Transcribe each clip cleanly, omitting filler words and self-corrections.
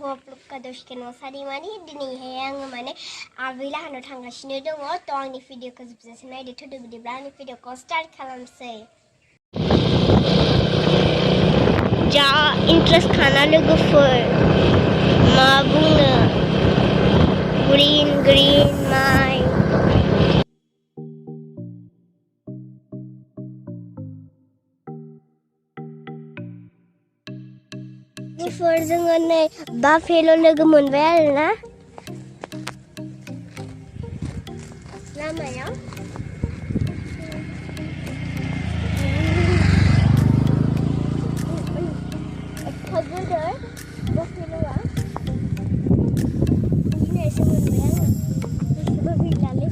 kennocha Daimari दिनैहाय आङो माने आबै लाहानाव थांगासिनो दङ थ' आंनि भिडिअखौ जोबजासिम नायदो थ'दो बिदिब्ला आंनि भिडिअखौ स्टार्ट खालामसै जा इन्ट्रेस्ट खाना लोगोफोर मा बुंनो ग्रीन माइ लोगोफोर जोङो नै बाफेल' लोगो मोनबाय आरोना लामायाव एफा गोदोर बाफेल'आ दिनैसो मोनबाय आङो गोसोबो गैलालै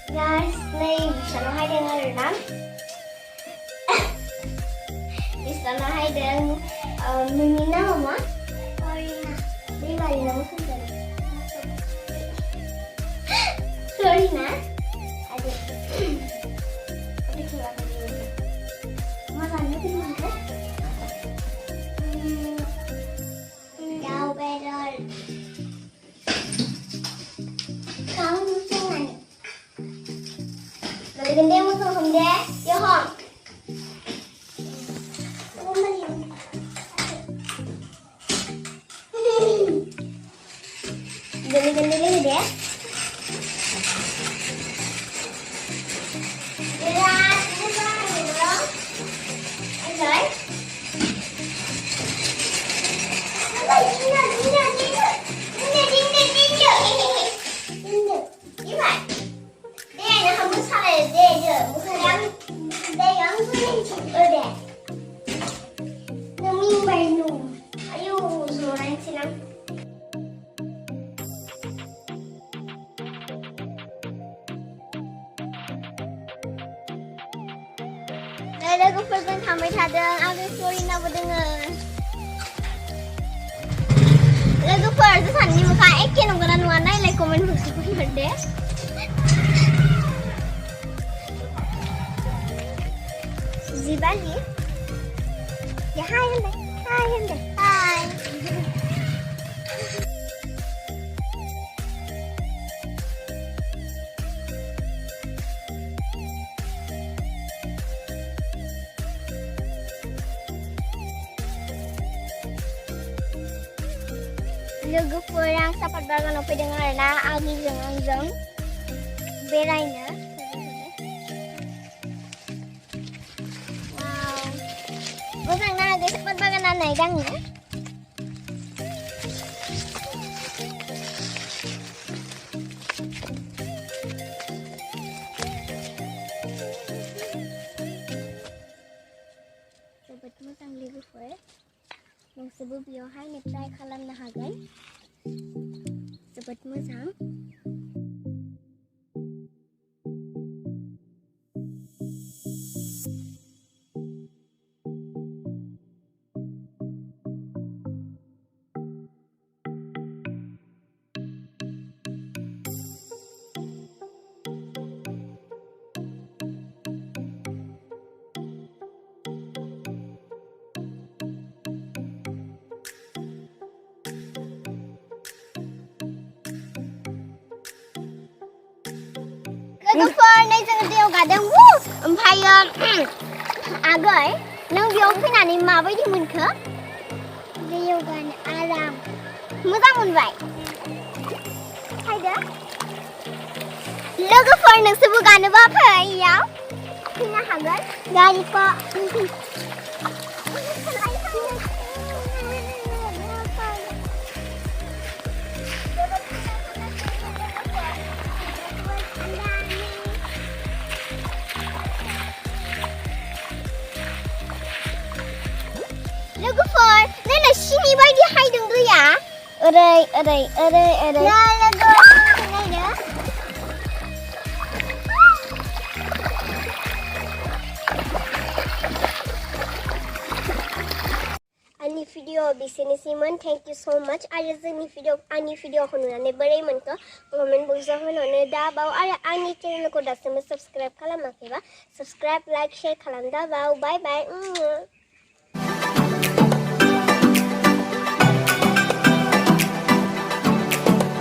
Guys, नै बिसानाव हायदों आरोना बिसानाव हायदों नोंनि नामा मा? दैमारि नामा खोन्थादों सरिना आरो मा जानो फैदोंमोनथाय दाउ बेदर Ganda mo sa hindi? Yohong! Ganda lang hindi? Relax! Ano ba? Enjoy? लोगोफोरजों थांबाय थादों आरो फ्लरिनाबो दोङो लोगोफोर जोंहानि मोखां एखे नंगौना नङा नायलाय कमेन्टफोरखौ हरदे जिबालि हाय होनदे हाय लोगोफोर आं सापात बागानाव फैदों आरोना आंजों बेरायनो मोजां नाङाखै सापात बागाना नायदांनो जोबोद मोजां लोगोफोर नोंसोरबो बेयावहाय ट्राइ खालामनो हागोन जोबोद मोजां लोगोफोर नै जोङो दैयाव गादों ओमफ्रायो आगै नों बेयाव फैनानै माबायदि मोनखो दैयाव गानो आराम मोजां मोनबाय फायदो लोगोफोर नोंसोरबो गानोबा फै इयाव फैनो हागोन गारिखौ Look for, then a Ani video bisini simon thank you so much ara jeni video honunane borai monko comment box honone da bau ara ani channel ko dasame subscribe kalamakeba subscribe like share khalamda bau bye bye